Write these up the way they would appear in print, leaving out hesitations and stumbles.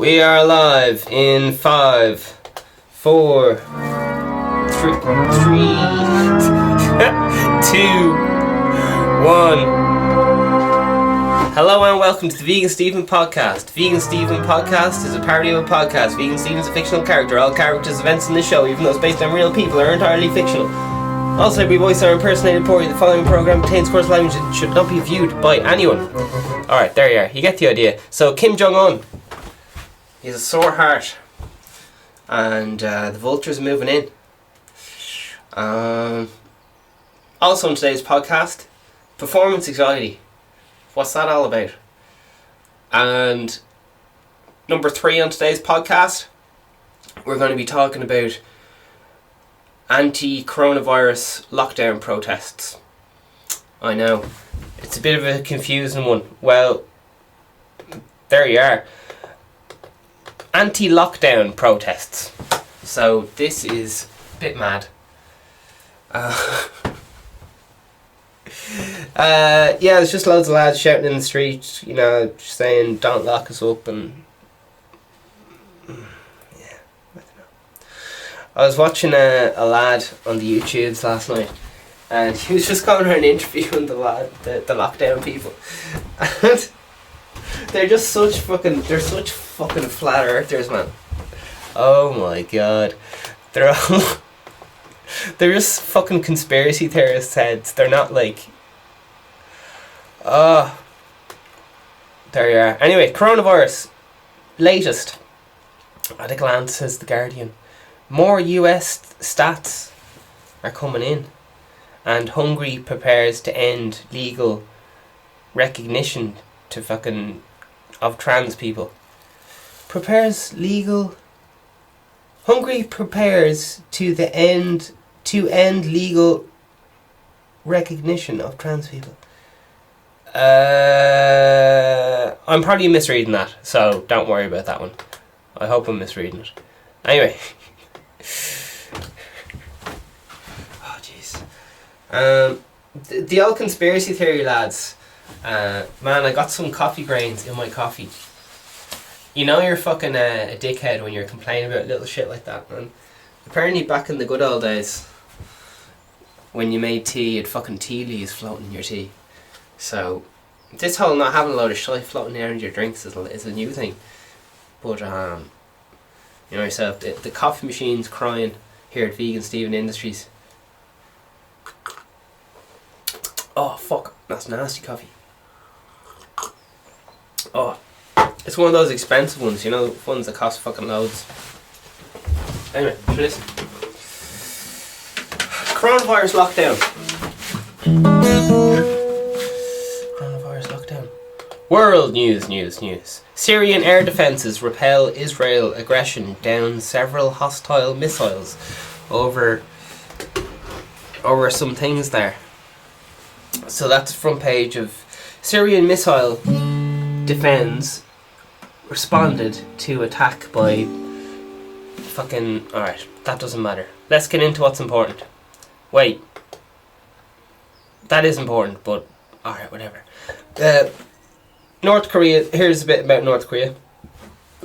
We are live in 5, 4, 3, 2, 1. Hello and welcome to the Vegan Stephen podcast. Vegan Stephen podcast is a parody of a podcast. Vegan Stephen is a fictional character. All characters, events in the show, even though it's based on real people, are entirely fictional. Also, every voice are impersonated poorly. The following program contains coarse language and should not be viewed by anyone. Alright, there you are. You get the idea. So, Kim Jong-un. He has a sore heart. And the vultures are moving in. Also in today's podcast, performance anxiety. What's that all about? And number 3 on today's podcast, we're going to be talking about anti-coronavirus lockdown protests. I know, it's a bit of a confusing one. Well, there you are. Anti-lockdown protests. So this is a bit mad. Yeah, there's just loads of lads shouting in the street, you know, saying don't lock us up, and yeah, I don't know. I was watching a lad on the YouTubes last night, and he was just going around interviewing the lockdown people, and they're such fucking flat earthers, man. Oh my god, they're just fucking conspiracy theorists' heads. They're not like... Oh. There you are. Anyway, coronavirus. Latest. At a glance, says The Guardian. More US stats are coming in. And Hungary prepares to end legal recognition to of trans people. Hungary prepares to end legal recognition of trans people. I'm probably misreading that, so don't worry about that one. I hope I'm misreading it. Anyway. Oh jeez. The old conspiracy theory lads. Man, I got some coffee grains in my coffee. You know you're fucking a dickhead when you're complaining about little shit like that, man. Apparently back in the good old days, when you made tea, you had fucking tea leaves floating in your tea. So, this whole not having a load of shit floating around your drinks is a new thing. But, you know yourself, the coffee machine's crying here at Vegan Stephen Industries. Oh, fuck. That's nasty coffee. Oh. It's one of those expensive ones, you know, ones that cost fucking loads. Anyway, for this. Coronavirus lockdown. World news. Syrian air defences repel Israel aggression, down several hostile missiles over some things there. So that's the front page of Syrian missile defends responded to attack by fucking... Alright, that doesn't matter. Let's get into what's important. Wait. That is important, but... Alright, whatever. North Korea... Here's a bit about North Korea.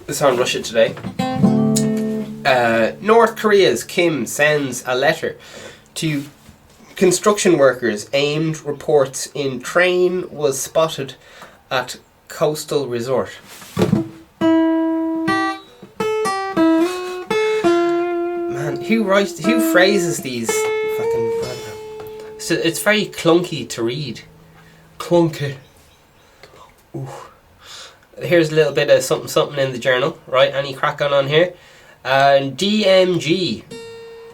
It's on Russia Today. North Korea's Kim sends a letter to construction workers aimed reports in train was spotted at coastal resort. Man, who phrases these fucking... So it's very clunky to read. Clunky. Ooh. Here's a little bit of something in the journal, right? Any crack on here? DMG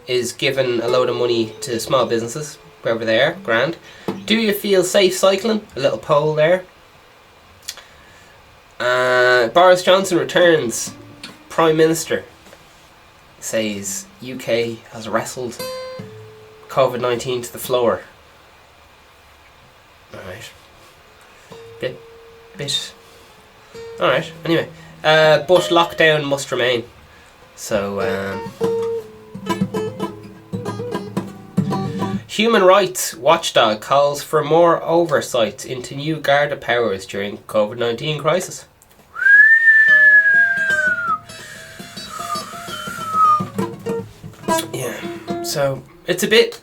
is giving a load of money to small businesses, wherever they are, grand. Do you feel safe cycling? A little poll there. Boris Johnson returns. Prime Minister says UK has wrestled COVID-19 to the floor. Alright. Bit. Alright, anyway. But lockdown must remain. So, Human rights watchdog calls for more oversight into new Garda powers during COVID-19 crisis. Yeah. So it's a bit.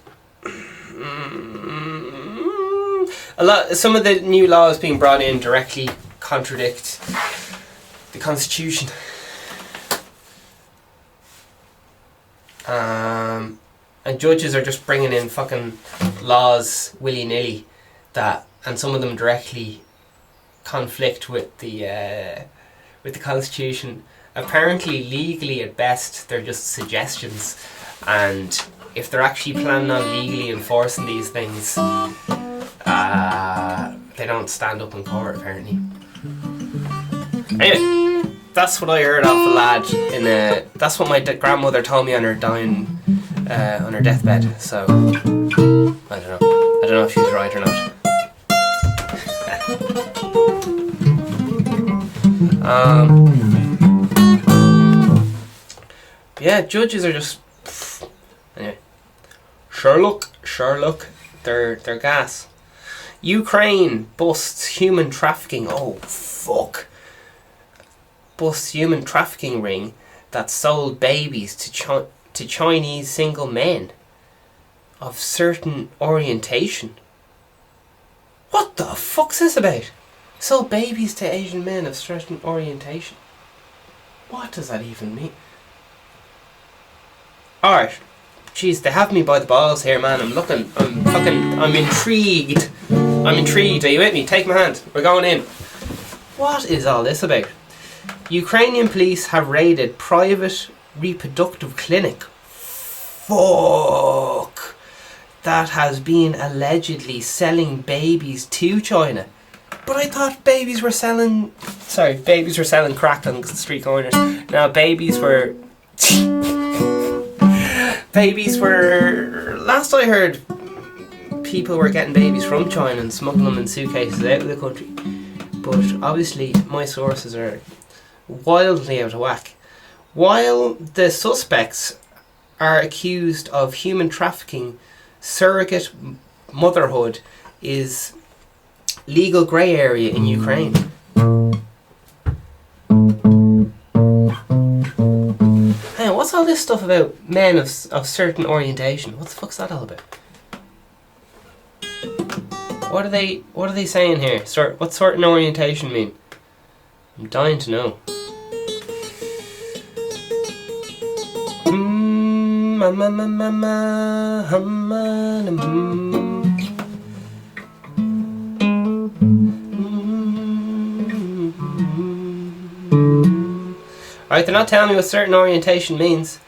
Some of the new laws being brought in directly contradict the Constitution. And judges are just bringing in fucking laws willy-nilly and some of them directly conflict with the Constitution. Apparently, legally at best, they're just suggestions, and if they're actually planning on legally enforcing these things, they don't stand up in court, apparently. Anyway, that's what I heard off a lad that's what my grandmother told me on her dying, on her deathbed. So I don't know if she's right or not. Yeah, judges are just anyway. Sherlock, they're gas. Ukraine busts human trafficking. Oh fuck! Busts human trafficking ring that sold babies to Chinese single men of certain orientation. What the fuck's this about? Sold babies to Asian men of certain orientation. What does that even mean? Alright. Jeez, they have me by the balls here, man. I'm intrigued. I'm intrigued. Are you with me? Take my hand. We're going in. What is all this about? Ukrainian police have raided private reproductive clinic. Fuck. That has been allegedly selling babies to China. But I thought babies were selling crack on the street corners. Now babies were last I heard, people were getting babies from China and smuggling them in suitcases out of the country. But obviously my sources are wildly out of whack. While the suspects are accused of human trafficking, surrogate motherhood is legal grey area in Ukraine. Hey, what's all this stuff about men of certain orientation? What the fuck's that all about? What are they saying here? What's certain orientation mean? I'm dying to know. Alright, they're not telling me what certain orientation means,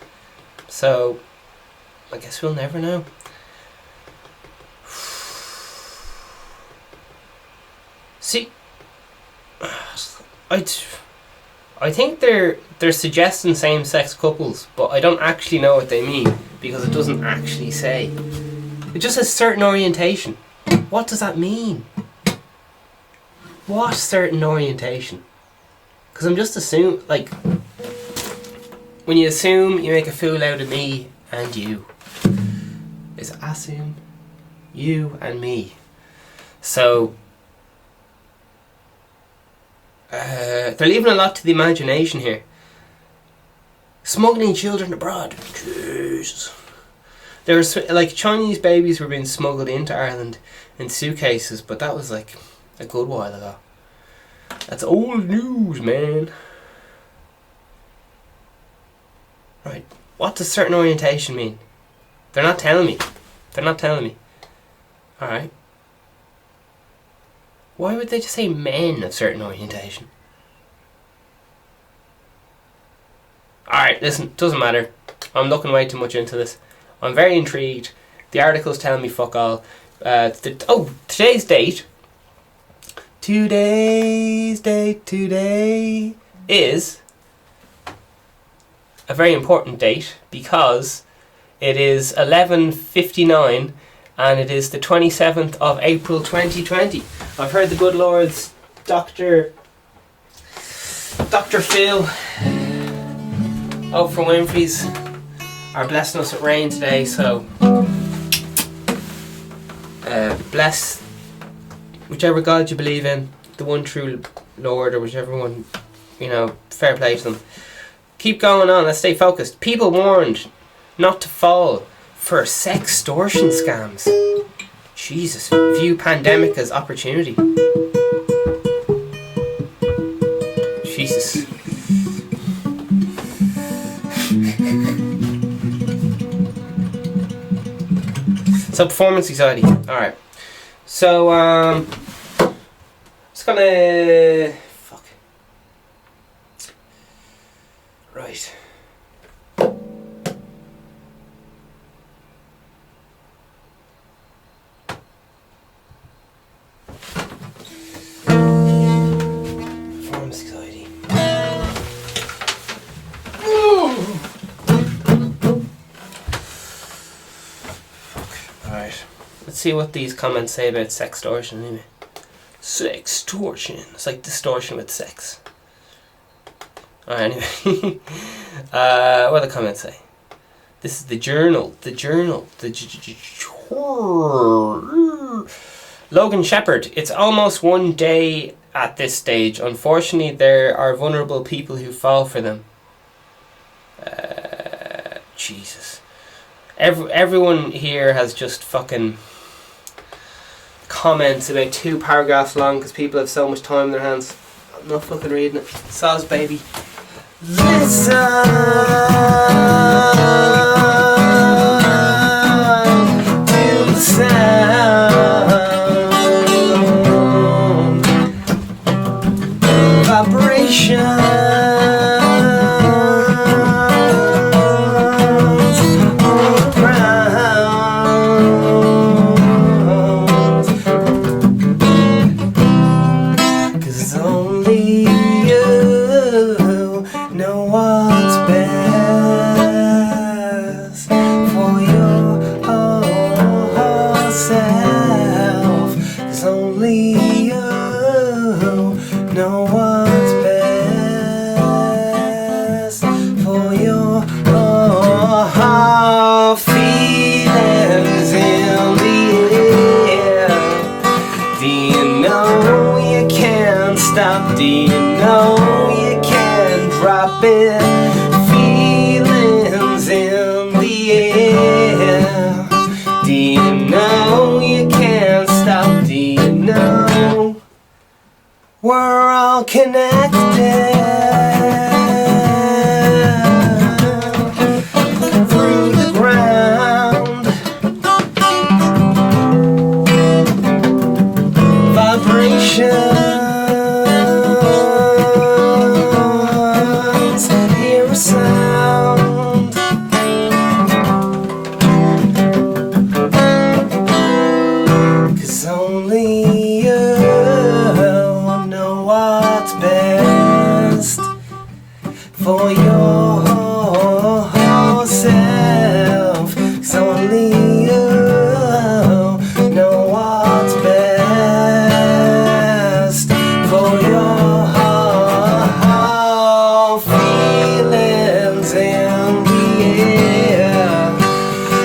so I guess we'll never know. See, I think they're suggesting same-sex couples, but I don't actually know what they mean because it doesn't actually say. It just says certain orientation. What does that mean? What certain orientation? Because I'm just assuming, like, when you assume, you make a fool out of me and you. It's assume, you and me. So they're leaving a lot to the imagination here. Smuggling children abroad. Jesus. There was, like, Chinese babies were being smuggled into Ireland in suitcases, but that was like a good while ago. That's old news, man. Right. What does certain orientation mean? They're not telling me. They're not telling me. Alright. Why would they just say men of certain orientation? Alright, listen, doesn't matter. I'm looking way too much into this. I'm very intrigued. The article's telling me fuck all. Today's date. Today's date today is a very important date because it is 11:59 and it is the 27th of April 2020. I've heard the good Lord's Dr. Phil Oprah Winfrey's are blessing us with rain today, so bless whichever God you believe in, the one true Lord, or whichever one, fair play to them. Keep going on, let's stay focused. People warned not to fall for sextortion scams. Jesus, view pandemic as opportunity. Jesus. So performance anxiety. Alright. So just gonna fuck. Right. Performance anxiety. Alright. Let's see what these comments say about sextortion anyway. Sextortion. It's like distortion with sex. Alright, anyway. What do the comments say? This is the journal. Logan Shepherd. It's almost one day at this stage. Unfortunately, there are vulnerable people who fall for them. Jesus. Everyone here has just fucking comments about 2 paragraphs long because people have so much time in their hands. I'm not fucking reading it. Soz baby. Listen to the sound, vibration. Do you know you can drop it? Feelings in the air. Do you know you can't stop? Do you know we're all connected through the ground? Vibration. For your whole self, 'cause only you know what's best for your whole feelings in the air.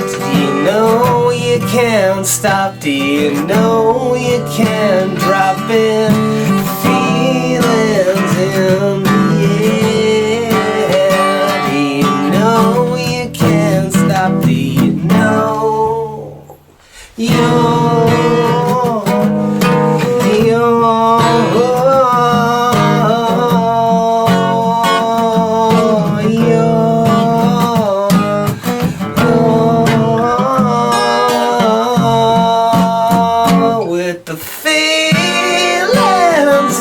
Do you know you can't stop? Do you know you can't drop it? Feelings in the air. Do you know with the feelings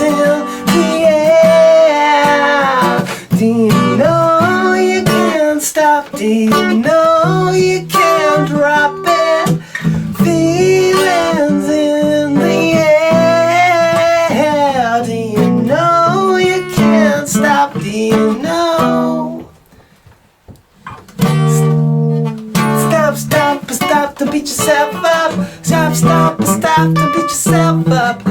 in the air? Do you know you can't stop? Do you know you can't drop it? Feelings in the air. Do you know you can't stop? Do you know? Stop to beat yourself up. Stop to beat yourself up.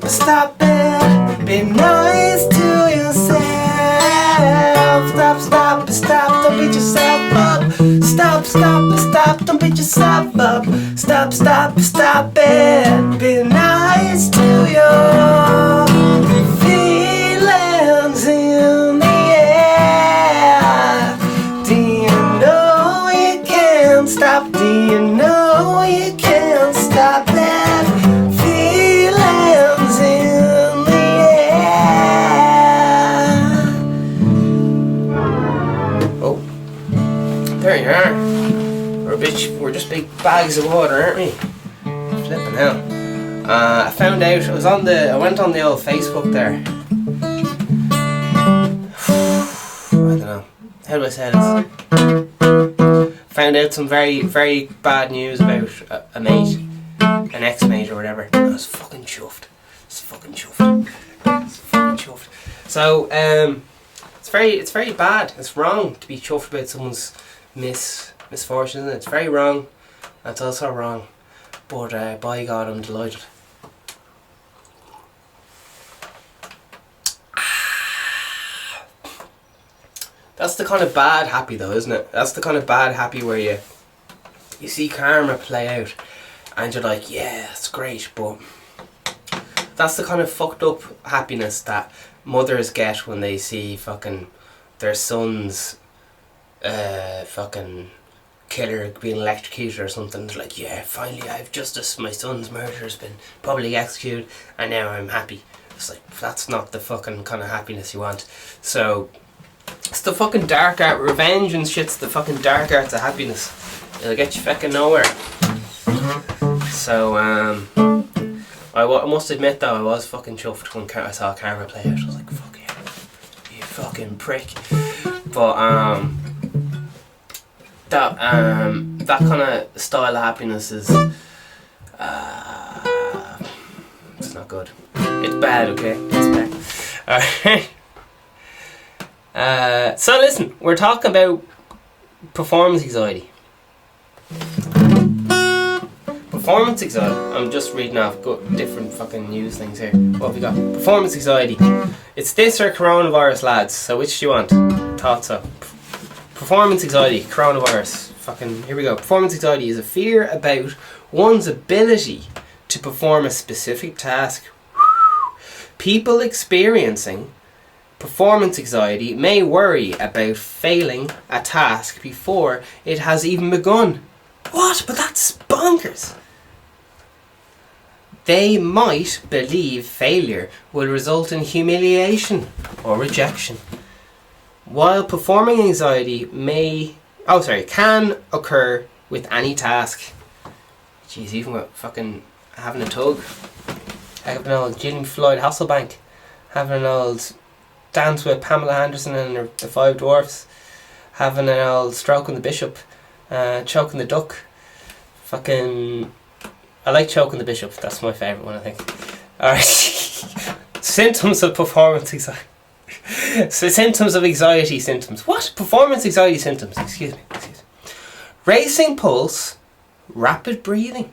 Stop it. Be nice to yourself. Stop, don't beat yourself up. Stop, don't beat yourself up. Stop it. Be nice to your feelings in the air. Do you know There you are. We're just big bags of water, aren't we? Flipping hell. I found out, I went on the old Facebook there. I don't know. How do I say this? Found out some very, very bad news about a mate, an ex-mate or whatever. I was fucking chuffed. So, it's very bad. It's wrong to be chuffed about someone's misfortune, isn't it? It's very wrong. That's also wrong. But by God, I'm delighted. That's the kind of bad happy though, isn't it? That's the kind of bad happy where you see karma play out and you're like, yeah, it's great, but that's the kind of fucked up happiness that mothers get when they see fucking their son's fucking killer being electrocuted or something. They're like, yeah, finally I have justice, my son's murderer's been publicly executed and now I'm happy. It's like, that's not the fucking kind of happiness you want. So it's the fucking dark art. Revenge and shit's the fucking dark arts of happiness. It'll get you fucking nowhere. So I must admit though, I was fucking chuffed when I saw karma play out. I was like, fuck yeah, you fucking prick. But that kind of style of happiness is it's not good. It's bad, okay? It's bad. Alright. So listen, we're talking about performance anxiety. Performance anxiety. I'm just reading off different fucking news things here. What have we got? Performance anxiety. It's this or coronavirus, lads. So which do you want? Thoughts up. Performance anxiety, coronavirus. Fucking here we go. Performance anxiety is a fear about one's ability to perform a specific task. People experiencing performance anxiety may worry about failing a task before it has even begun. What? But that's bonkers. They might believe failure will result in humiliation or rejection. While performing anxiety can occur with any task. Jeez, even with fucking having a tug, having an old Jimmy Floyd Hasselbank, having an old dance with Pamela Anderson and the Five Dwarfs, having an old stroking the bishop, choking the duck. Fucking, I like choking the bishop. That's my favourite one, I think. Alright. Symptoms of performance anxiety. So symptoms of anxiety symptoms. What? Performance anxiety symptoms. Excuse me. Racing pulse, rapid breathing.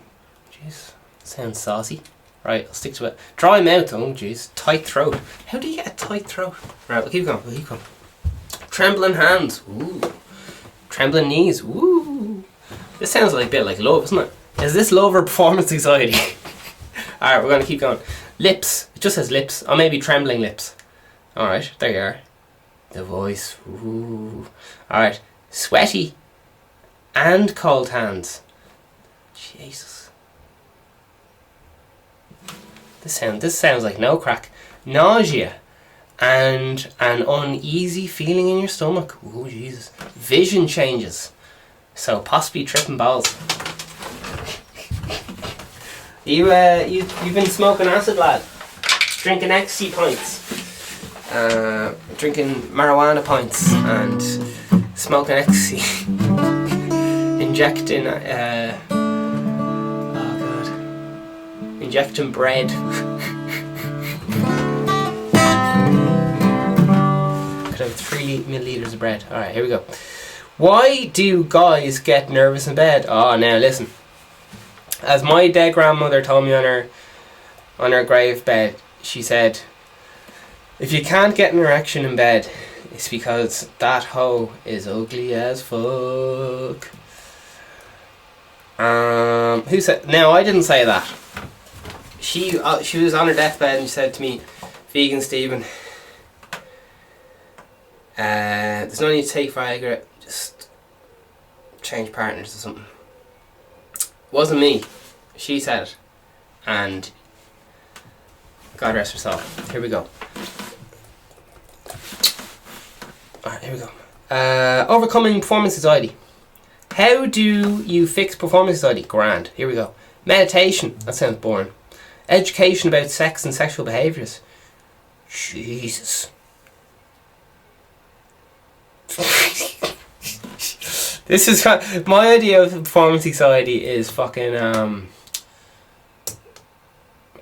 Jeez, sounds saucy. Right, I'll stick to it. Dry mouth, oh jeez. Tight throat. How do you get a tight throat? Right, we'll keep going. Trembling hands. Ooh. Trembling knees. Ooh. This sounds like a bit like love, isn't it? Is this love or performance anxiety? Alright, we're going to keep going. Lips. It just says lips. Or maybe trembling lips. Alright, there you are. The voice. Ooh. Alright. Sweaty and cold hands. Jesus. This sounds like no crack. Nausea and an uneasy feeling in your stomach. Oh Jesus. Vision changes. So possibly tripping balls. You've been smoking acid, lad. Drinking ecstasy pints. Drinking marijuana pints and smoking ecstasy. Injecting injecting bread. Could have 3 milliliters of bread. Alright, here we go. Why do guys get nervous in bed? Oh, now listen. As my dead grandmother told me on her grave bed, she said, if you can't get an erection in bed, it's because that hoe is ugly as fuck. Who said? No, I didn't say that. She was on her deathbed and she said to me, Vegan Stephen, there's no need to take Viagra, just change partners or something. Wasn't me. She said it. And God rest her soul. Here we go. Alright, here we go. Overcoming performance anxiety. How do you fix performance anxiety? Grand. Here we go. Meditation. That sounds boring. Education about sex and sexual behaviours. Jesus. This is my idea of performance anxiety is fucking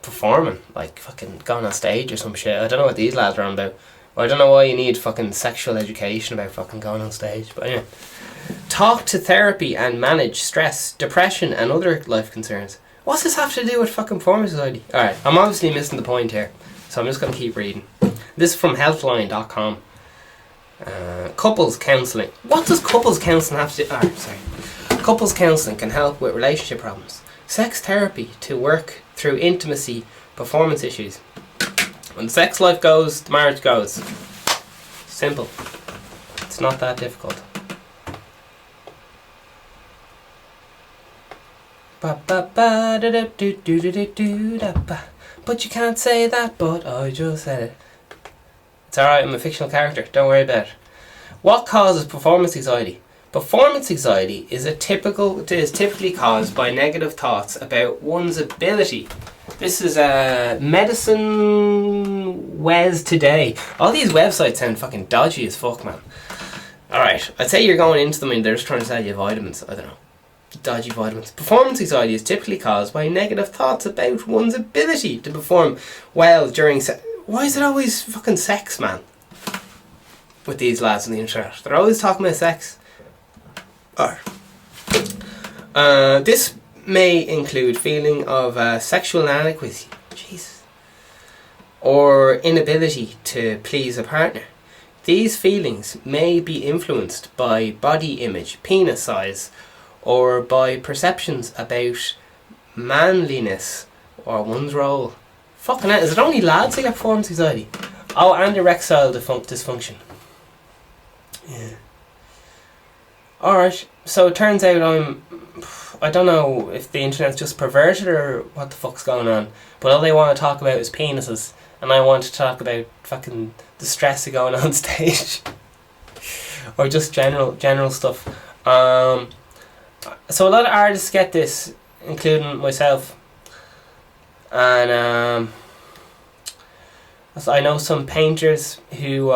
performing, like fucking going on stage or some shit. I don't know what these lads are on about. I don't know why you need fucking sexual education about fucking going on stage, but anyway. Talk to therapy and manage stress, depression and other life concerns. What's this have to do with fucking performance anxiety? Alright, I'm obviously missing the point here, so I'm just going to keep reading. This is from healthline.com. Couples counselling. What does couples counselling have to do? Couples counselling can help with relationship problems. Sex therapy to work through intimacy, performance issues. When the sex life goes, the marriage goes. Simple. It's not that difficult. But you can't say that, but I just said it. It's alright, I'm a fictional character, don't worry about it. What causes performance anxiety? Performance anxiety is typically caused by negative thoughts about one's ability. This is Medicine Wes Today. All these websites sound fucking dodgy as fuck, man. Alright, I'd say you're going into them and they're just trying to sell you vitamins. I don't know. Dodgy vitamins. Performance anxiety is typically caused by negative thoughts about one's ability to perform well during sex. Why is it always fucking sex, man? With these lads on the internet. They're always talking about sex. This may include feeling of sexual inadequacy. Jesus. Or inability to please a partner. These feelings may be influenced by body image, penis size, or by perceptions about manliness or one's role. Fucking hell, is it only lads that get performance anxiety? Oh, and erectile dysfunction. Yeah. Alright, so it turns out I don't know if the internet's just perverted or what the fuck's going on, but all they want to talk about is penises, and I want to talk about fucking the stress of going on stage. Or just general stuff. So a lot of artists get this, including myself, and I know some painters who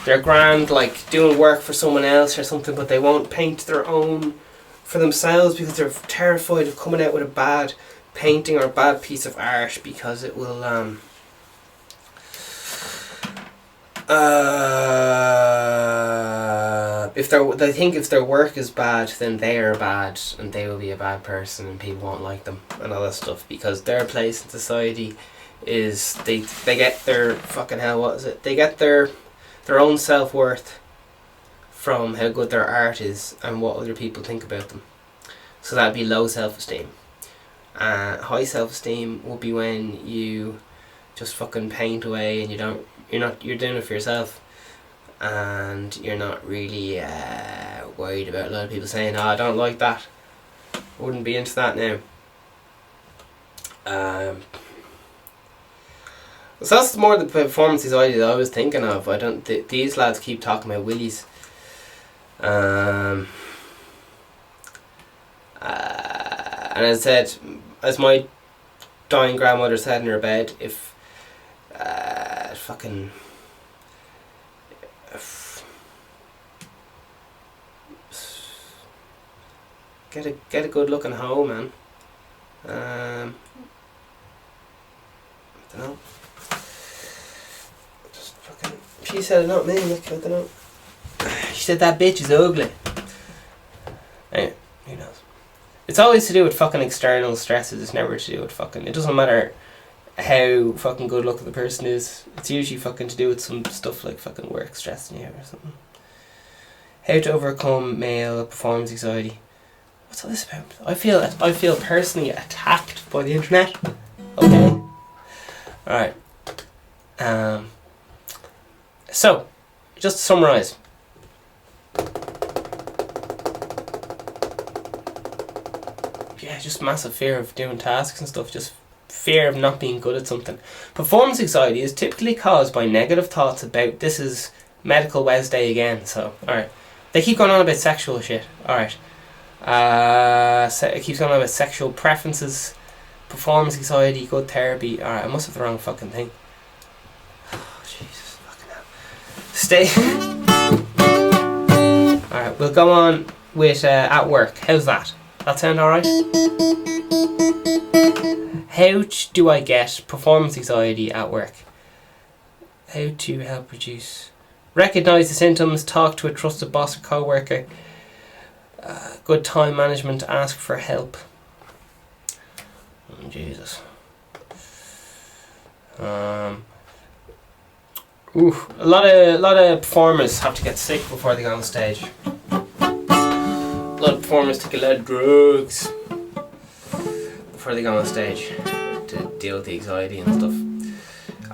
they're grand, like doing work for someone else or something, but they won't paint their own for themselves because they're terrified of coming out with a bad painting or a bad piece of art because it will they think if their work is bad, then they are bad and they will be a bad person and people won't like them and all that stuff, because their place in society is they get their fucking hell, what is it? They get their own self-worth from how good their art is and what other people think about them. So that'd be low self-esteem. High self-esteem will be when you just fucking paint away and you're doing it for yourself, and you're not really worried about a lot of people saying, I don't like that, wouldn't be into that now. So that's more the performance anxiety that I was thinking of. These lads keep talking about willies. And as I said, as my dying grandmother said in her bed, if get a good looking hoe, man. I don't know. Just fucking. She said it, not me. Like, I don't know. She said that bitch is ugly. Anyway, who knows? It's always to do with fucking external stresses. It's never to do with fucking. It doesn't matter how fucking good looking the person is. It's usually fucking to do with some stuff like fucking work stressing you or something. How to overcome male performance anxiety. What's all this about? I feel personally attacked by the internet. Okay. Alright. So, just to summarise. Yeah, just massive fear of doing tasks and stuff. Just fear of not being good at something. Performance anxiety is typically caused by negative thoughts about, this is Medical Wednesday again, so, alright. They keep going on about sexual shit. Alright. It keeps going on about sexual preferences, performance anxiety, good therapy. Alright, I must have the wrong fucking thing. Oh, Jesus fucking hell. Alright, we'll go on with at work. How's that? That sound alright? How do I get performance anxiety at work? How to help reduce... Recognise the symptoms, talk to a trusted boss or co-worker. Good time management, ask for help. Oh, Jesus. A lot of performers have to get sick before they go on stage. A lot of performers take a lot of drugs before they go on stage to deal with the anxiety and stuff.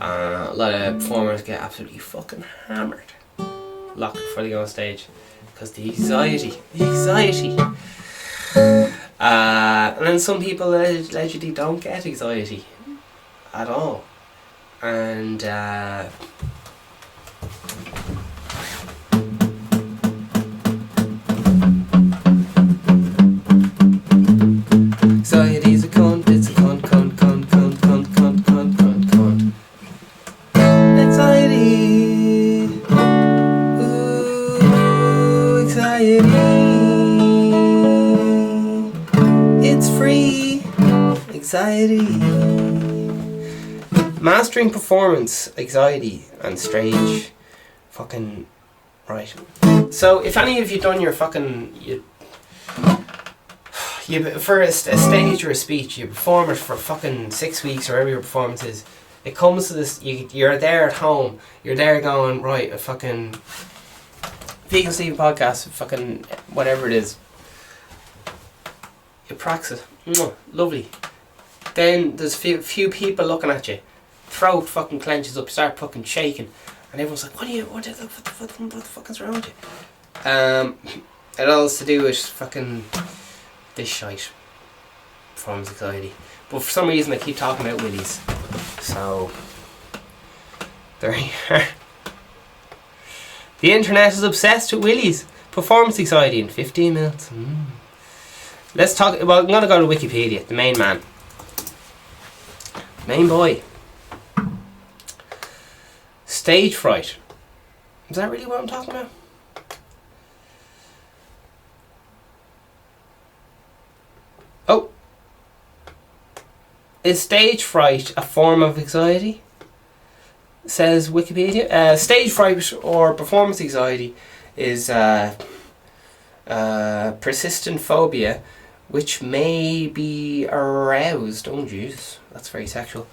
A lot of performers get absolutely fucking hammered locked before they go on stage because the anxiety. And then some people allegedly don't get anxiety at all. And anxiety's a cunt, it's a cunt. Anxiety. Ooh, anxiety. It's free. Anxiety. Mastering performance, anxiety, and stage. Fucking right. So, if any of you done your fucking for a stage or a speech, you perform it for fucking 6 weeks or whatever your performance is. It comes to this, you're there at home, you're there going, right, a fucking Vegan Steve podcast, fucking whatever it is. You practice it. Lovely. Then there's few people looking at you. Throat fucking clenches up, you start fucking shaking. And everyone's like, what the fuck is wrong with you? It all has to do with fucking this shite. Performance anxiety. But for some reason I keep talking about willies. So, there you are. The internet is obsessed with willies. Performance anxiety in 15 minutes. Let's talk, well, I'm going to go to Wikipedia, the main man. Main boy. Stage fright. Is that really what I'm talking about? Oh. Is stage fright a form of anxiety? Says Wikipedia. Stage fright or performance anxiety is persistent phobia which may be aroused, oh Jesus, that's very sexual,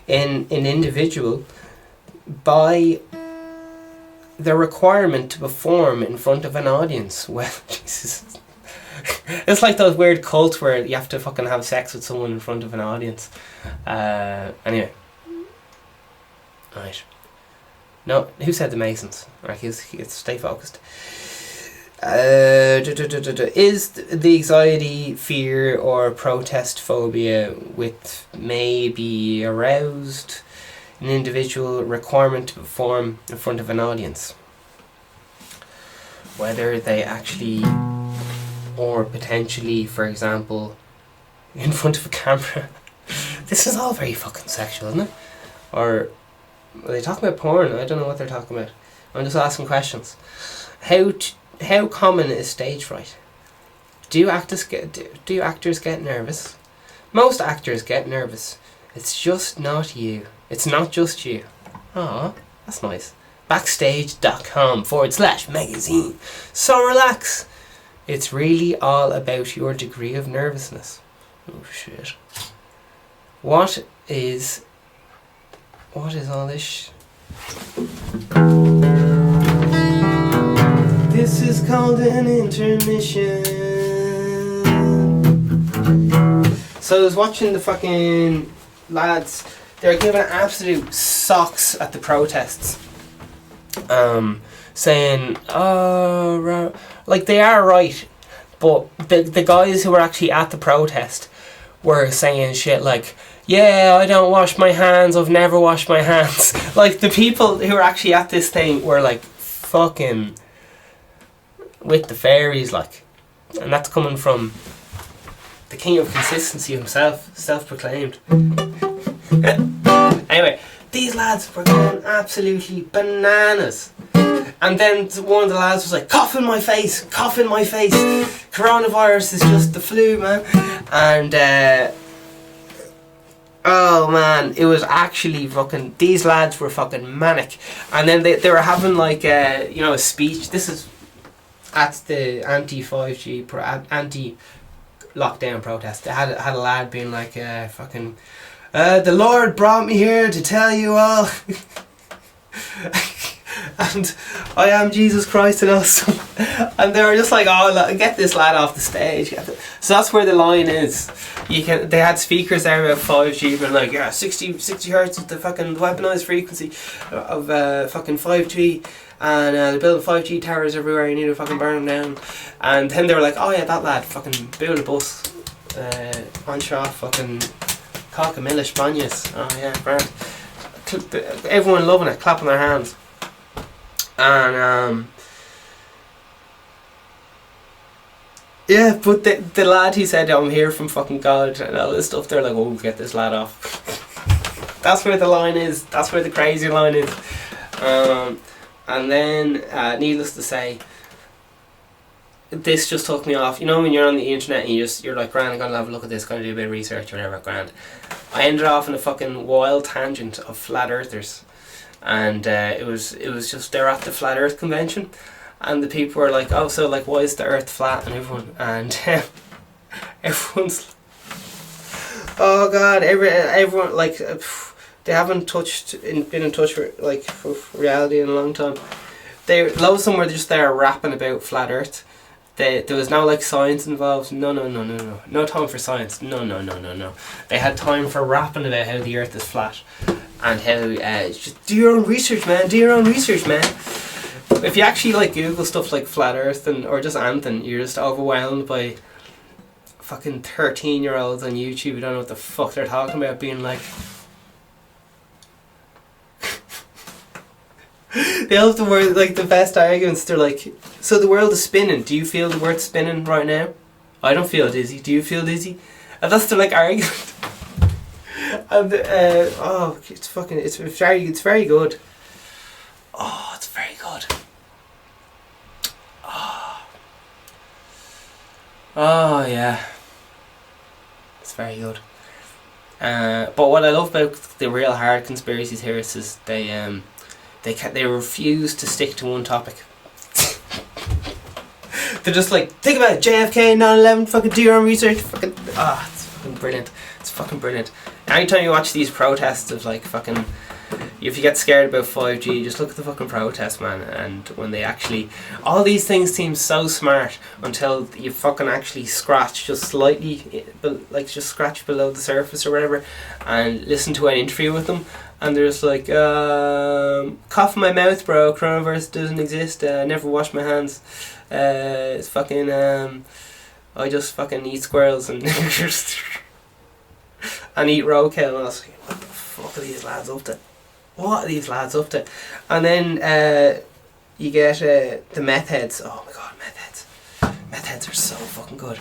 in an individual by the requirement to perform in front of an audience. Well, Jesus. It's like those weird cults where you have to fucking have sex with someone in front of an audience. Anyway. Right. No, who said the Masons? Right, stay focused. Is the anxiety, fear, or protest phobia with maybe aroused an individual requirement to perform in front of an audience? Whether they actually, or potentially, for example, in front of a camera. This is all very fucking sexual, isn't it? Or are they talking about porn? I don't know what they're talking about. I'm just asking questions. How common is stage fright? Do actors get nervous? Most actors get nervous. It's just not you. It's not just you. Aw, that's nice. Backstage.com/magazine. So relax. It's really all about your degree of nervousness. Oh shit. What is all this This is called an intermission. So I was watching the fucking lads. They were giving absolute socks at the protests. Saying, oh, like they are right, but the guys who were actually at the protest were saying shit like, yeah, I don't wash my hands, I've never washed my hands. Like the people who were actually at this thing were like fucking with the fairies, like, and that's coming from the king of consistency himself, self-proclaimed. Anyway, these lads were going absolutely bananas. And then one of the lads was like, cough in my face, coronavirus is just the flu, man. And oh man, it was actually fucking, these lads were fucking manic. And then they were having like a speech. This is at the anti-5G anti-lockdown protest. They had a lad being like fucking the Lord brought me here to tell you all and I am Jesus Christ and us. And they were just like, oh, get this lad off the stage. So that's where the line is. They had speakers there about 5G, but like, yeah, 60 hertz is the fucking weaponized frequency of fucking 5G, and they're building 5G towers everywhere, you need to fucking burn them down. And then they were like, oh yeah, that lad fucking build a bus on shot, fucking Cockamilla Spanias. Oh yeah, grand. Everyone loving it, clapping their hands. And yeah, but the lad, he said, I'm here from fucking God and all this stuff. They're like, oh, get this lad off. That's where the line is. That's where the crazy line is. And then, needless to say, this just took me off. You know when you're on the internet and you're like, grand, I'm gonna have a look at this, gonna do a bit of research or whatever, grand. I ended off in a fucking wild tangent of flat earthers. And it was just, they were at the Flat Earth convention, and the people were like, oh, so like, why is the earth flat? And everyone's, oh god, everyone like, they haven't been in touch with like for reality in a long time. Loads of them were just there rapping about flat earth. There was no like science involved. No time for science. No. They had time for rapping about how the earth is flat. And how just do your own research, man. If you actually like Google stuff like flat earth or just anything, you're just overwhelmed by fucking 13-year-olds on YouTube who don't know what the fuck they're talking about, being like they have the word, like the best arguments. They're like, so the world is spinning, do you feel the world spinning right now? I don't feel dizzy, do you feel dizzy? And that's their like argument. And it's very good. Oh, it's very good. Oh yeah, it's very good. But what I love about the real hard conspiracy theorists is they refuse to stick to one topic. They're just like, think about it, JFK, 9/11, fucking do your own research, fucking it's fucking brilliant. It's fucking brilliant. Anytime you watch these protests of like fucking, if you get scared about 5G, just look at the fucking protests, man. And when they actually, all these things seem so smart until you fucking actually scratch just slightly, like just scratch below the surface or whatever, and listen to an interview with them, and they're just like, cough in my mouth, bro, coronavirus doesn't exist, never wash my hands, it's fucking, I just fucking eat squirrels and just and eat roadkill. And I was like, what the fuck are these lads up to? What are these lads up to? And then you get the meth heads. Oh my god, meth heads. Meth heads are so fucking good.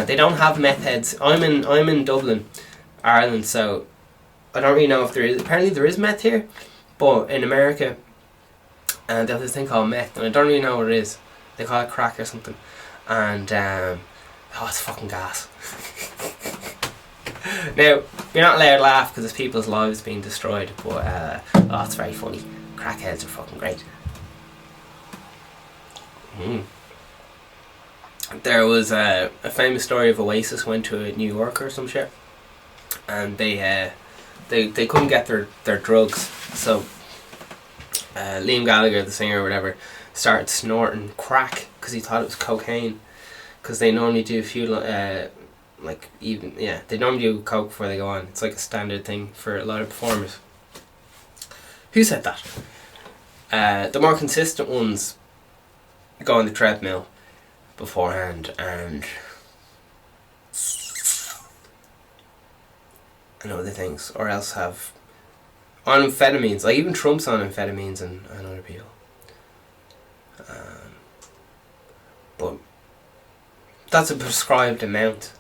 They don't have meth heads. I'm in Dublin, Ireland, so I don't really know if there is. Apparently there is meth here, but in America, they have this thing called meth, and I don't really know what it is. They call it crack or something. And it's fucking gas. Now, you're not allowed to laugh because it's people's lives being destroyed, but it's very funny. Crackheads are fucking great. There was a famous story of Oasis went to New York or some shit, and they couldn't get their drugs, so Liam Gallagher, the singer or whatever, started snorting crack because he thought it was cocaine, because they normally do a few they normally do coke before they go on. It's like a standard thing for a lot of performers. Who said that? The more consistent ones go on the treadmill beforehand and other things, or else have on amphetamines. Like even Trump's on amphetamines and other people. that's a prescribed amount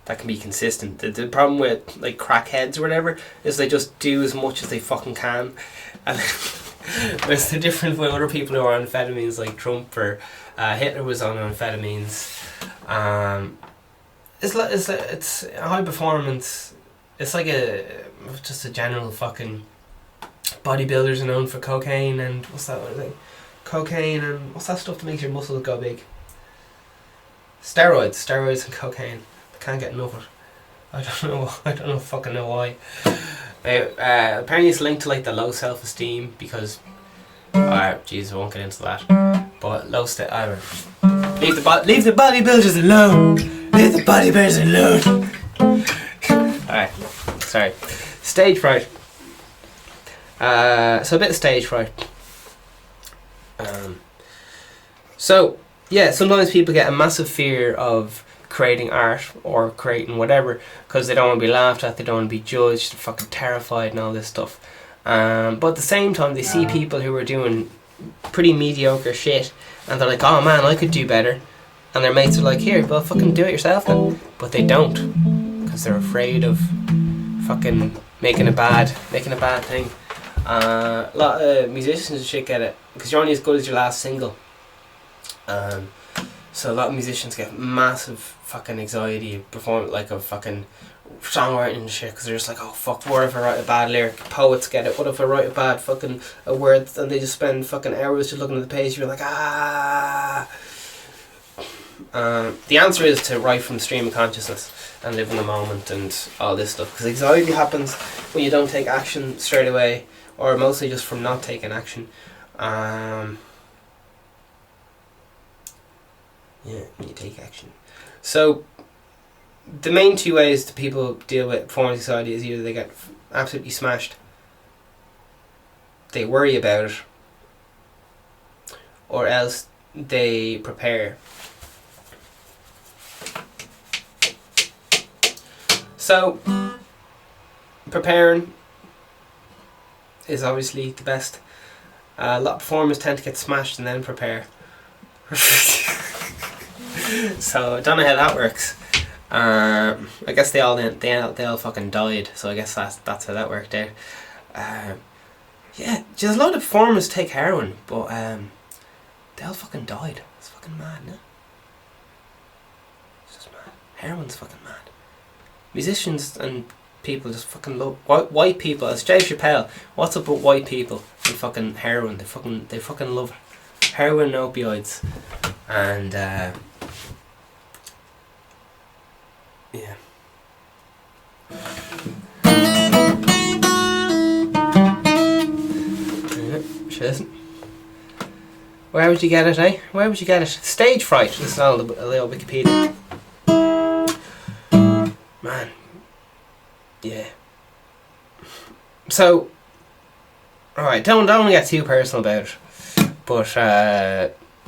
that can be consistent. The problem with like crackheads or whatever is they just do as much as they fucking can, and there's the difference with other people who are on amphetamines, like Trump or Hitler was on amphetamines. It's a high performance. It's like just a general fucking bodybuilders are known for cocaine and what's that other thing? Cocaine and what's that stuff that makes your muscles go big? Steroids and cocaine. I can't get enough of it. I don't fucking know why. Apparently it's linked to like the low self-esteem because jeez, I won't get into that. But leave the bodybuilders alone. Leave the bodybuilders alone. Alright, sorry. Stage fright. So a bit of stage fright. So yeah, sometimes people get a massive fear of creating art or creating whatever because they don't want to be laughed at, they don't want to be judged, they're fucking terrified and all this stuff. But at the same time, they see people who are doing pretty mediocre shit and they're like, oh man, I could do better. And their mates are like, here, well fucking do it yourself then. But they don't because they're afraid of fucking making a bad thing. A lot of musicians and shit get it because you're only as good as your last single. So a lot of musicians get massive fucking anxiety performing like a fucking songwriting and shit because they're just like, oh fuck, what if I write a bad lyric? Poets get it. What if I write a bad fucking a word and they just spend fucking hours just looking at the page? You're like, ah. The answer is to write from the stream of consciousness and live in the moment and all this stuff because anxiety happens when you don't take action straight away or mostly just from not taking action. Yeah, when you take action. So the main two ways that people deal with performance anxiety is either they get absolutely smashed, they worry about it, or else they prepare. So preparing is obviously the best. A lot of performers tend to get smashed and then prepare. So I don't know how that works. I guess they all fucking died. So I guess that's how that worked out. Yeah, there's a lot of performers take heroin, but they all fucking died. It's fucking mad, no? It's just mad. Heroin's fucking mad. Musicians and people just fucking love white people. As Dave Chappelle, what's up with white people and fucking heroin? They fucking love heroin and opioids, and yeah. She isn't. Where would you get it, eh? Where would you get it? Stage fright. This is all the little Wikipedia. Man. Yeah. So, alright, don't get too personal about it. But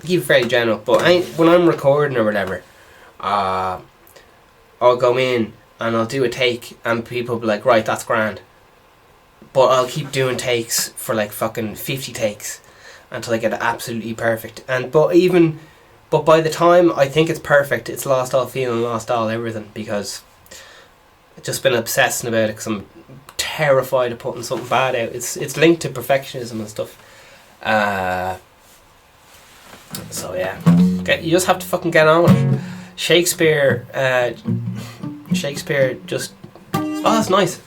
keep it very general. But when I'm recording or whatever, I'll go in and I'll do a take and people will be like, right, that's grand. But I'll keep doing takes for like fucking 50 takes until I get it absolutely perfect. But by the time I think it's perfect, it's lost all feeling, lost all everything, because I've just been obsessing about it because I'm terrified of putting something bad out. It's linked to perfectionism and stuff. So yeah, you just have to fucking get on with it. Shakespeare just, oh, that's nice.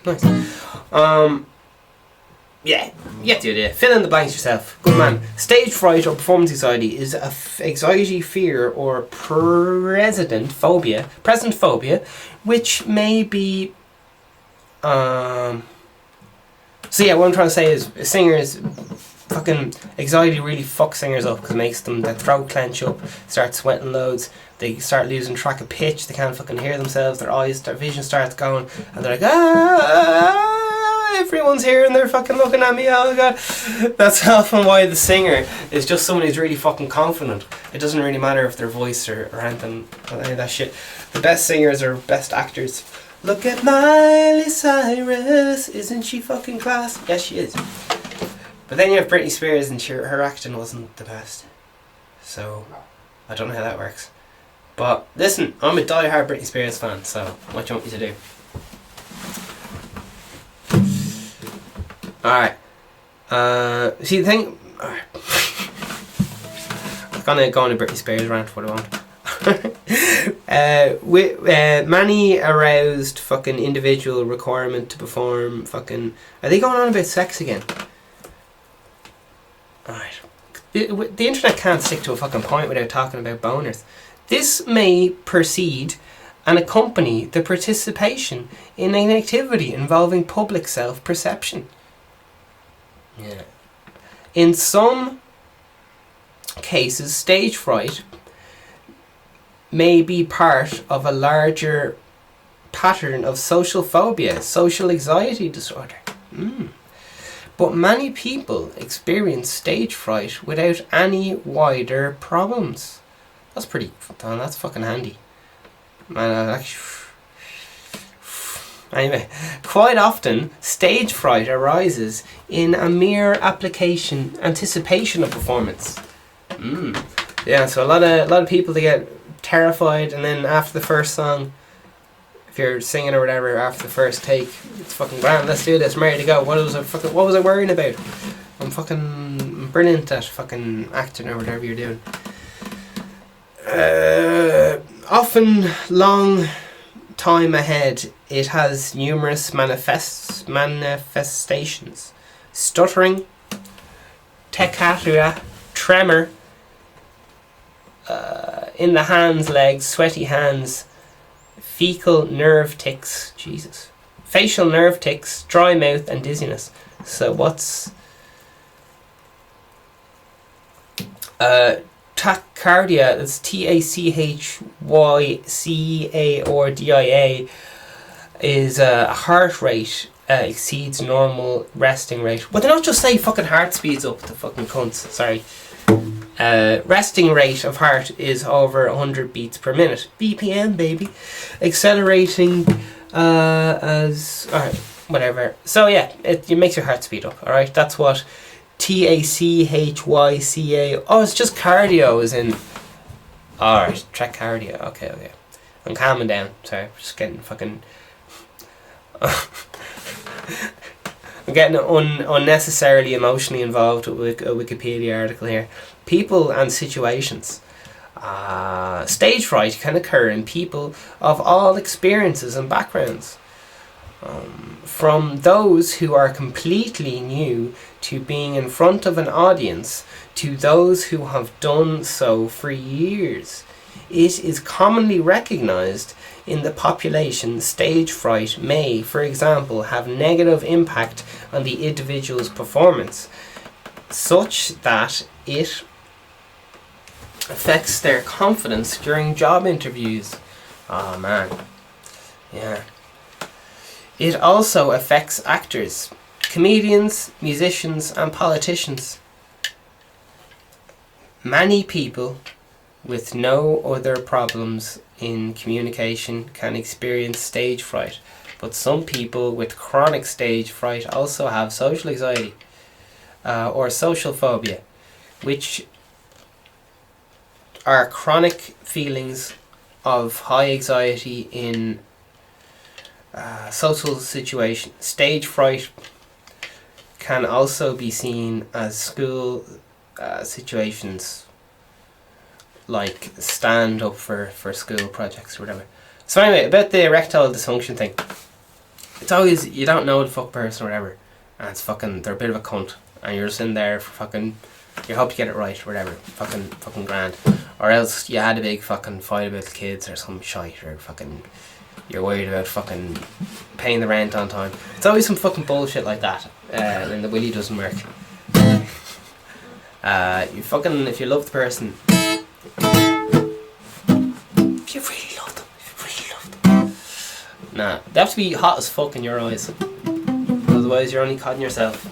Nice. Yeah, you get the idea. Fill in the blanks yourself. Good man. Stage fright or performance anxiety is a anxiety, fear, or present phobia, which may be. So yeah, what I'm trying to say is, singers, fucking anxiety really fucks singers up because it makes them, their throat clench up, start sweating loads, they start losing track of pitch, they can't fucking hear themselves, their vision starts going, and they're like, everyone's here and they're fucking looking at me, oh god. That's often why the singer is just someone who's really fucking confident. It doesn't really matter if their voice or anything, or any of that shit. The best singers or best actors Look at Miley Cyrus, isn't she fucking class? Yes, she is. But then you have Britney Spears, and her acting wasn't the best. So, I don't know how that works. But listen, I'm a die-hard Britney Spears fan, so what do you want me to do? Alright. See, the thing... Alright. I'm gonna go on a Britney Spears rant for what I want. Many aroused fucking individual requirement to perform fucking... Are they going on about sex again? Alright. The internet can't stick to a fucking point without talking about boners. This may precede and accompany the participation in an activity involving public self-perception. Yeah. In some cases, stage fright may be part of a larger pattern of social phobia, social anxiety disorder. But many people experience stage fright without any wider problems. That's pretty... that's fucking handy. Man, anyway, quite often, stage fright arises in a mere anticipation of performance. Yeah, so a lot of people, they get terrified, and then after the first song, if you're singing or whatever, after the first take, it's fucking grand, let's do this, I'm ready to go. What was I worrying about? I'm fucking brilliant at fucking acting or whatever you're doing. Often long time ahead, it has numerous manifestations. Stuttering, tachycardia, tremor, in the hands, legs, sweaty hands, fecal nerve tics, Jesus, facial nerve tics, dry mouth, and dizziness. So what's tachycardia? That's tachycardia, is a heart rate exceeds normal resting rate. Well, they don't just say fucking heart speeds up, the fucking cunts. Sorry. Resting rate of heart is over 100 beats per minute. BPM, baby. Accelerating as... Alright, whatever. So yeah, it makes your heart speed up, alright? That's what tachyca... Oh, it's just cardio as in... Alright, track cardio. Okay. I'm calming down. Sorry, just getting fucking... I'm getting unnecessarily emotionally involved with a Wikipedia article here. People and situations. Stage fright can occur in people of all experiences and backgrounds. From those who are completely new to being in front of an audience to those who have done so for years. It is commonly recognized in the population. Stage fright may, for example, have negative impact on the individual's performance, such that it affects their confidence during job interviews. Oh man. Yeah. It also affects actors, comedians, musicians, and politicians. Many people with no other problems in communication can experience stage fright, but some people with chronic stage fright also have social anxiety or social phobia, which are chronic feelings of high anxiety in social situations. Stage fright can also be seen as school situations, like stand up for school projects or whatever. So anyway, about the erectile dysfunction thing, it's always, you don't know the fuck person or whatever, and it's fucking, they're a bit of a cunt, and you're just in there for fucking, you hope you get it right or whatever, fucking grand, or else you had a big fucking fight about the kids or some shite, or fucking you're worried about fucking paying the rent on time. It's always some fucking bullshit like that, and the willy doesn't work. You fucking, if you love the person, if you really love them, nah, they have to be hot as fuck in your eyes, otherwise you're only cutting yourself.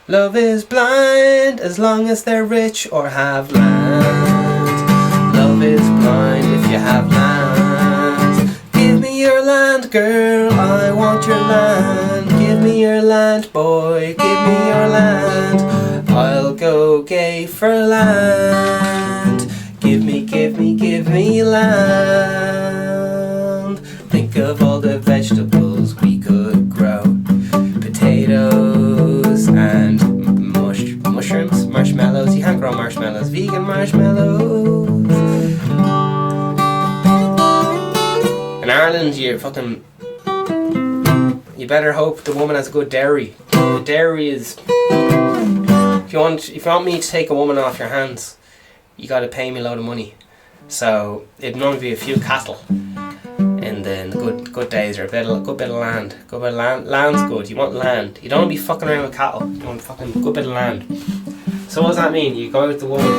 Love is blind as long as they're rich or have land. Love is blind if you have land. Give me your land, girl, I want your land. Give me your land, boy, give me your land. I'll go gay for land. Give me land. Think of all the vegetables we could grow. Potatoes and mushrooms, marshmallows. You can't grow marshmallows. Vegan marshmallows. In Ireland, you better hope the woman has good dairy. The dairy is... If you want me to take a woman off your hands, you got to pay me a load of money. So it'd normally be a few cattle in the good days, or a good bit of land. Land's good. You want land. You don't want to be fucking around with cattle. You want fucking good bit of land. So what does that mean? You go with the woman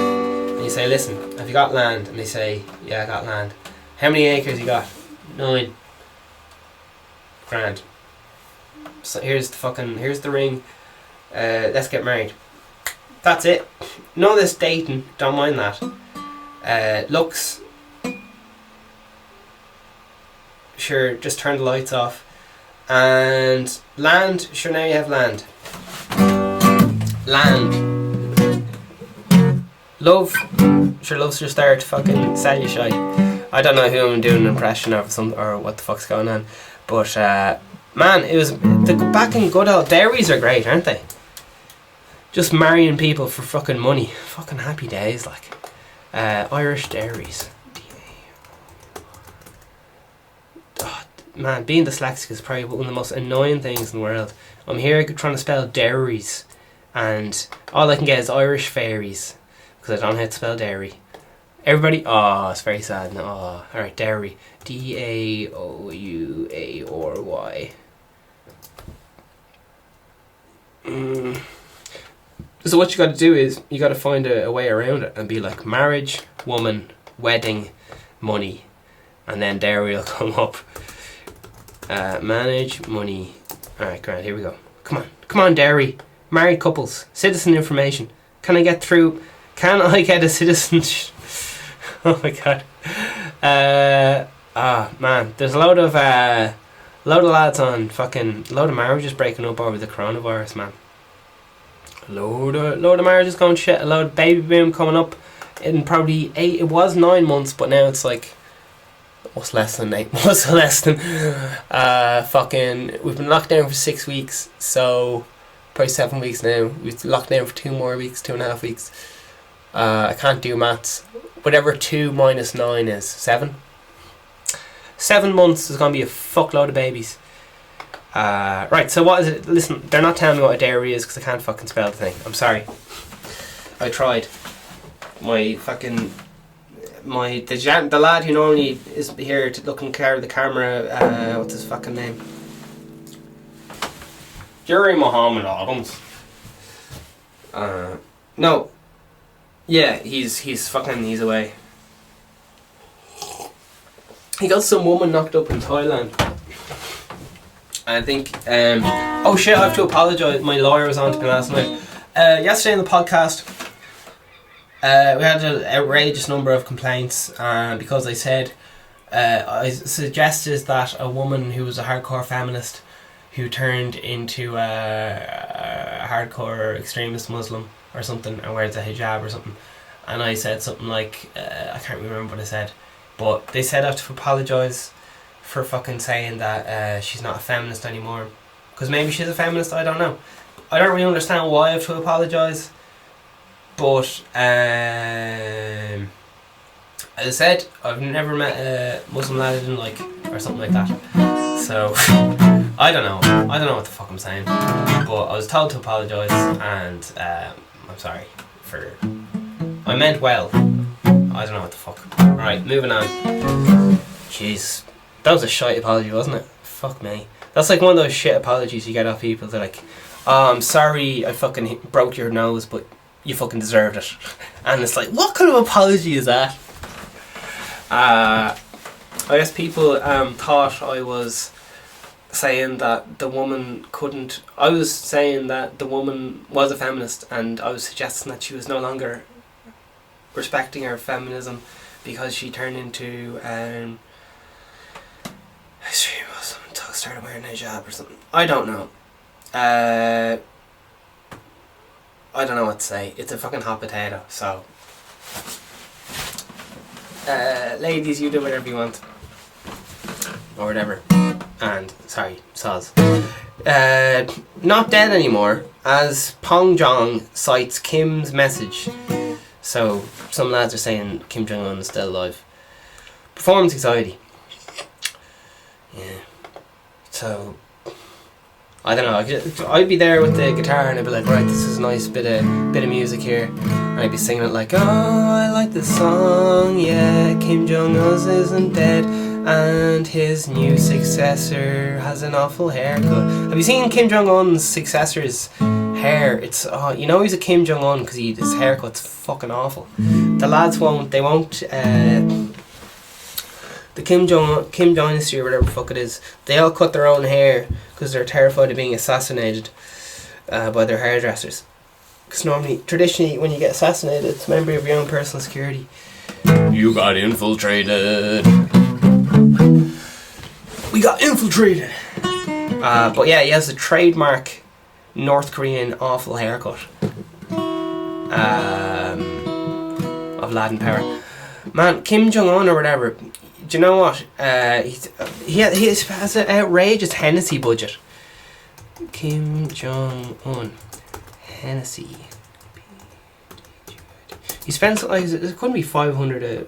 and you say, listen, have you got land? And they say, yeah, I got land. How many acres you got? 9 grand. So here's the ring. Let's get married. That's it. None of this dating. Don't mind that. Looks. Sure, just turn the lights off. And land. Sure, now you have land. Land. Love. Sure, love's just there to fucking sell you shite. I don't know who I'm doing an impression of or what the fuck's going on. But man, it was back in good old dairies are great, aren't they? Just marrying people for fucking money. Fucking happy days, like. Irish dairies. Oh, man, being dyslexic is probably one of the most annoying things in the world. I'm here trying to spell dairies, and all I can get is Irish fairies, because I don't know how to spell dairy. Everybody, it's very sad. Alright, dairy. D-A-O-U-A-R-Y. So what you got to do is you got to find a way around it and be like marriage, woman, wedding, money, and then dairy will come up. Manage, money. Alright, grand, here we go. Come on, dairy. Married couples, citizen information. Can I get a citizen? Oh my god. Man, there's a load of lads on fucking load of marriages breaking up over the coronavirus, man. Load of marriages going shit. A load of baby boom coming up in probably 8. It was 9 months, but now it's like what's less than 8 months. Less than fucking. We've been locked down for 6 weeks, so probably 7 weeks now. We've locked down for 2 more weeks, 2.5 weeks. I can't do maths. Whatever 2 minus 9 is 7. 7 months is gonna be a fuckload of babies. Right, so what is it? Listen, they're not telling me what a dairy is because I can't fucking spell the thing. I'm sorry. I tried. The lad who normally is here to look and carry the camera, what's his fucking name? Jerry Muhammad Adams. No. Yeah, he's away. He got some woman knocked up in Thailand. I think, oh shit, I have to apologise. My lawyer was on to me last night. Yesterday in the podcast, we had an outrageous number of complaints because I said, I suggested that a woman who was a hardcore feminist who turned into a hardcore extremist Muslim or something and wears a hijab or something. And I said something like, I can't remember what I said, but they said I have to apologise for fucking saying that she's not a feminist anymore. Because maybe she's a feminist, I don't know. I don't really understand why I have to apologise. But, as I said, I've never met a Muslim lad I didn't like, or something like that. So, I don't know what the fuck I'm saying. But I was told to apologise, and I'm sorry for... I meant well. I don't know what the fuck. Right, moving on. Jeez. That was a shite apology, wasn't it? Fuck me. That's like one of those shit apologies you get off people. They're like, oh, I'm sorry I fucking broke your nose, but you fucking deserved it. And it's like, what kind of apology is that? I guess people thought I was saying that the woman couldn't... I was saying that the woman was a feminist, and I was suggesting that she was no longer respecting her feminism because she turned into she started wearing a hijab or something. I don't know. I don't know what to say. It's a fucking hot potato. So, ladies, you do whatever you want, or whatever. And sorry, soz. Not dead anymore, as Pong Jong cites Kim's message. So some lads are saying Kim Jong-un is still alive. Performance anxiety. Yeah. So I don't know. I'd be there with the guitar and I'd be like, right, this is a nice bit of music here. And I'd be singing it like, oh, I like this song. Yeah, Kim Jong-un isn't dead. And his new successor has an awful haircut. Have you seen Kim Jong-un's successor's hair? It's he's a Kim Jong-un because his haircut's fucking awful. The lads won't. The Kim Dynasty or whatever the fuck it is. They all cut their own hair because they're terrified of being assassinated by their hairdressers. Because traditionally, when you get assassinated, it's a member of your own personal security. You got infiltrated. We got infiltrated. But yeah, he has the trademark North Korean awful haircut of lad in power. Man, Kim Jong-un or whatever. Do you know what? He has an outrageous Hennessy budget. Kim Jong-un Hennessy. He spends it couldn't be 500 a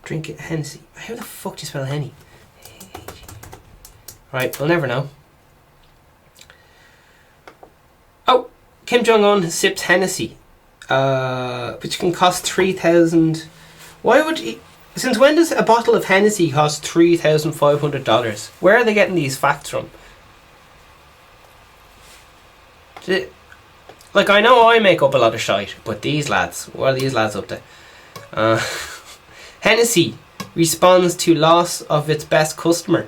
drink it Hennessy. How the fuck do you spell Henny? Right, we'll never know. Oh, Kim Jong-un sips Hennessy, which can cost 3,000. Why would he? Since when does a bottle of Hennessy cost $3,500? Where are they getting these facts from? Like, I know I make up a lot of shite, but these lads, what are these lads up to? Hennessy responds to loss of its best customer.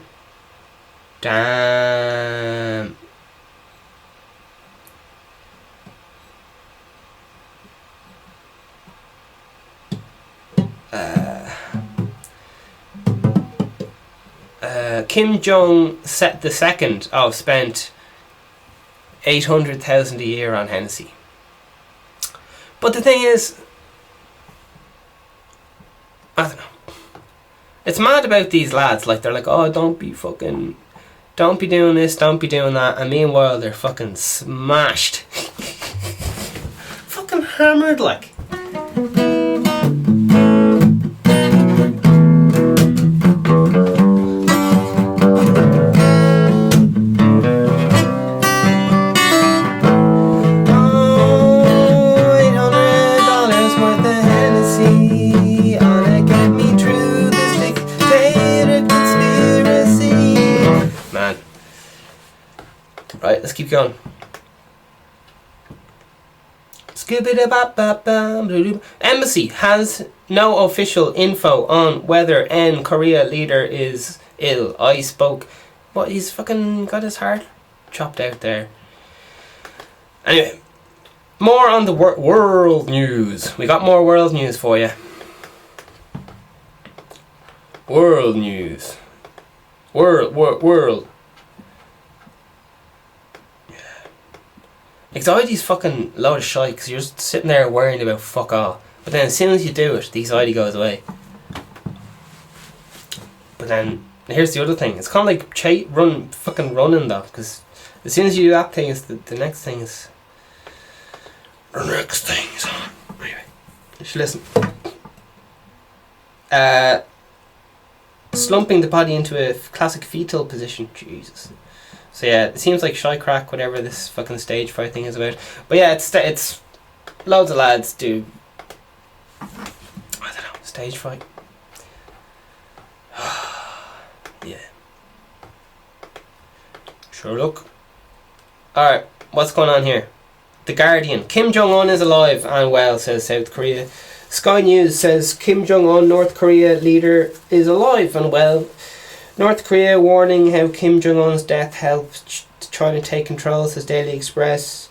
Damn. Kim Jong set the second spent 800,000 a year on Hennessy. But the thing is, I don't know. It's mad about these lads. Like, they're like, oh, don't be doing this, don't be doing that. And meanwhile, they're fucking smashed. Fucking hammered, like. Right, let's keep going. Embassy has no official info on whether Korea leader is ill. I spoke, but he's fucking got his heart chopped out there. Anyway, more on the world news. We got more world news for you. World news. World. Anxiety's fucking load of shite because you're just sitting there worrying about fuck all. But then as soon as you do it, the anxiety goes away. But then here's the other thing. It's kind of like running though, because as soon as you do that thing, it's the next thing is. The next thing is on. Anyway, you should listen. Slumping the body into a classic fetal position. Jesus. So yeah, it seems like shy crack, whatever this fucking stage fright thing is about. But yeah, it's loads of lads do, I don't know, stage fright. Yeah. Sure look. Alright, what's going on here? The Guardian. Kim Jong-un is alive and well, says South Korea. Sky News says Kim Jong-un, North Korea leader, is alive and well. North Korea warning how Kim Jong-un's death helps China take control, says Daily Express.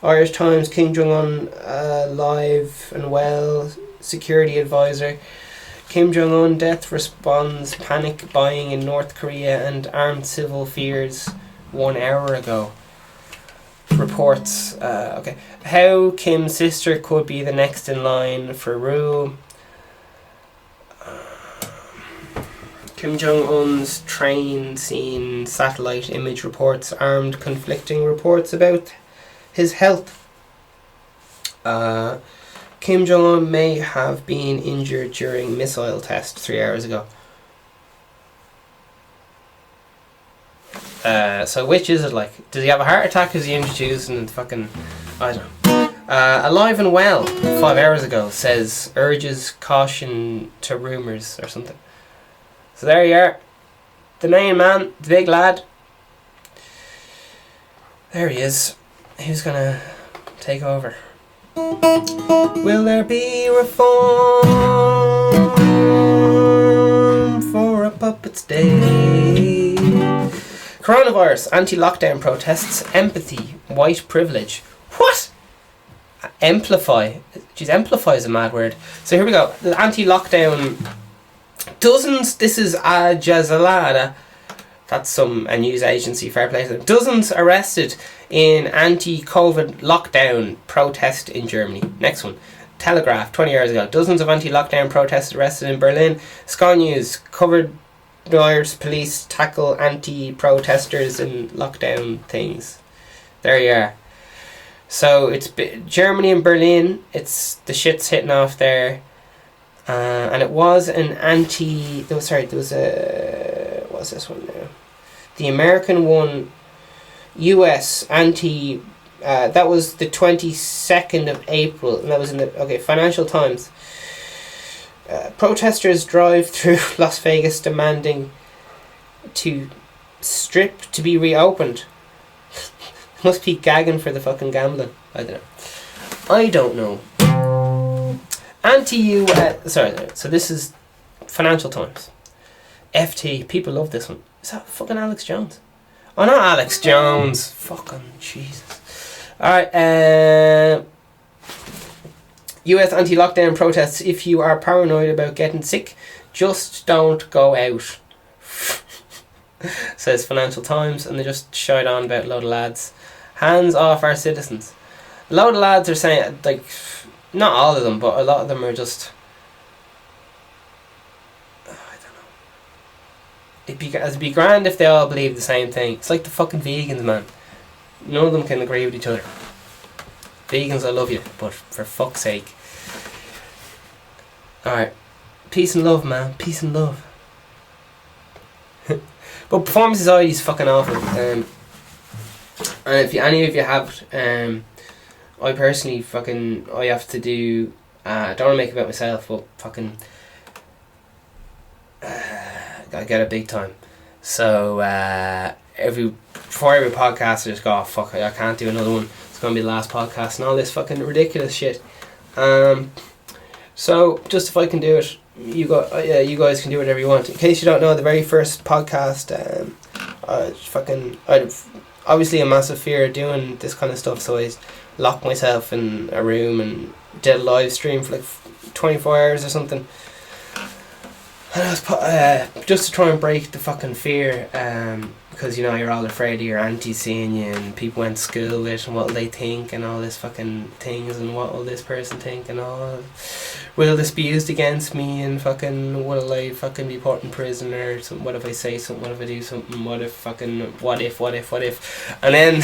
Irish Times, Kim Jong-un alive and well, security advisor. Kim Jong-un death responds panic buying in North Korea and armed civil fears 1 hour ago. Reports. Okay. How Kim's sister could be the next in line for rule. Kim Jong-un's train seen satellite image reports armed conflicting reports about his health. Kim Jong-un may have been injured during missile test 3 hours ago. So which is it like? Does he have a heart attack? Is he injured and fucking... I don't know. Alive and well 5 hours ago says urges caution to rumours or something. So there you are. The main man, the big lad. There he is. Who's gonna take over? Will there be reform for a puppet's day? Coronavirus, anti-lockdown protests, empathy, white privilege. What? Amplify. Jeez, amplify is a mad word. So here we go. The anti-lockdown... Dozens, this is Al Jazeera, that's a news agency, fair play to them. Dozens arrested in anti-COVID lockdown protest in Germany. Next one, Telegraph, 20 years ago. Dozens of anti-lockdown protests arrested in Berlin. Sky News, covered police tackle anti-protesters in lockdown things. There you are. So it's Germany and Berlin, it's the shit's hitting off there. And it was an what's this one now? The American one, US anti, that was the 22nd of April, and that was in the, Financial Times. Protesters drive through Las Vegas demanding to strip to be reopened. Must be gagging for the fucking gambling. I don't know. So this is Financial Times. FT, people love this one. Is that fucking Alex Jones? Oh, not Alex Jones. Fucking Jesus. Alright, US anti-lockdown protests. If you are paranoid about getting sick, just don't go out. Says Financial Times, and they just shout on about a load of lads. Hands off our citizens. A load of lads are saying, like... Not all of them, but a lot of them are just... I don't know. It'd be grand if they all believe the same thing. It's like the fucking vegans, man. None of them can agree with each other. Vegans, I love you, but for fuck's sake. Alright. Peace and love, man. Peace and love. But performance anxiety is fucking awful. And if any of you have... I personally I have to do, I don't want to make it about myself, but fucking, I get it big time. So, before every podcast I just go, oh fuck, I can't do another one, it's going to be the last podcast and all this fucking ridiculous shit. So, just if I can do it, you guys can do whatever you want. In case you don't know, the very first podcast, I obviously a massive fear of doing this kind of stuff, so I locked myself in a room and did a live stream for like 24 hours or something. And I was just to try and break the fucking fear, because you know you're all afraid of your auntie seeing you and people went to school with and what will they think and all this fucking things and what will this person think and all. Will this be used against me and fucking will I fucking be put in prison or something? What if I say something? What if I do something? What if fucking what if? And then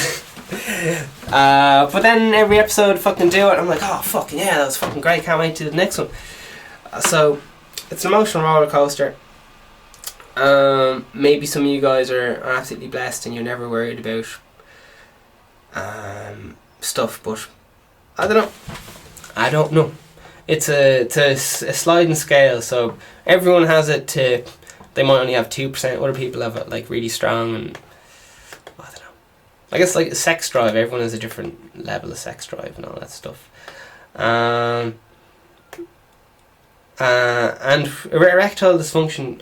but then every episode fucking do it. I'm like, oh fucking yeah, that was fucking great. Can't wait to the next one. So it's an emotional roller coaster. Maybe some of you guys are absolutely blessed and you're never worried about stuff, but I don't know. It's a sliding scale, so everyone has it to, they might only have 2%, other people have it like really strong, and I don't know. I guess like sex drive, everyone has a different level of sex drive and all that stuff. And erectile dysfunction,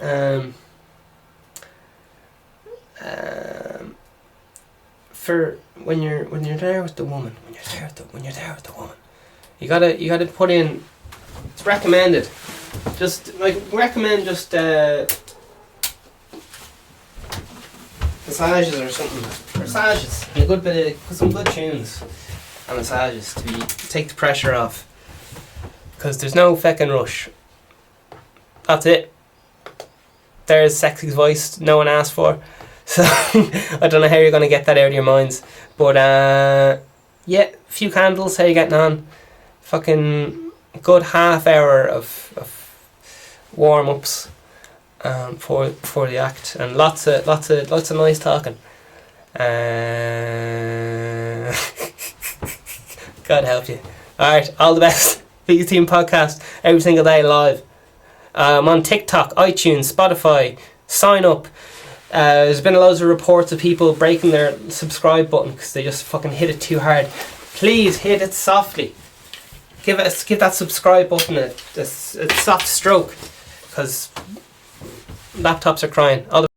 for when you're there with the woman, you gotta put in, it's recommended. Just like recommend just massages or something. Massages. And a good bit of some good tunes and massages to take the pressure off. Because there's no feckin' rush. That's it. There's Sexy's voice no one asked for. So I don't know how you're gonna get that out of your minds. But yeah, a few candles, how you getting on? Fucking good half hour of warm ups for the act, and lots of nice talking. God help you. Alright, all the best. Peace Team Podcast every single day live. I'm on TikTok, iTunes, Spotify. Sign up. There's been loads of reports of people breaking their subscribe button because they just fucking hit it too hard. Please hit it softly. Give that subscribe button a soft stroke, because laptops are crying. All the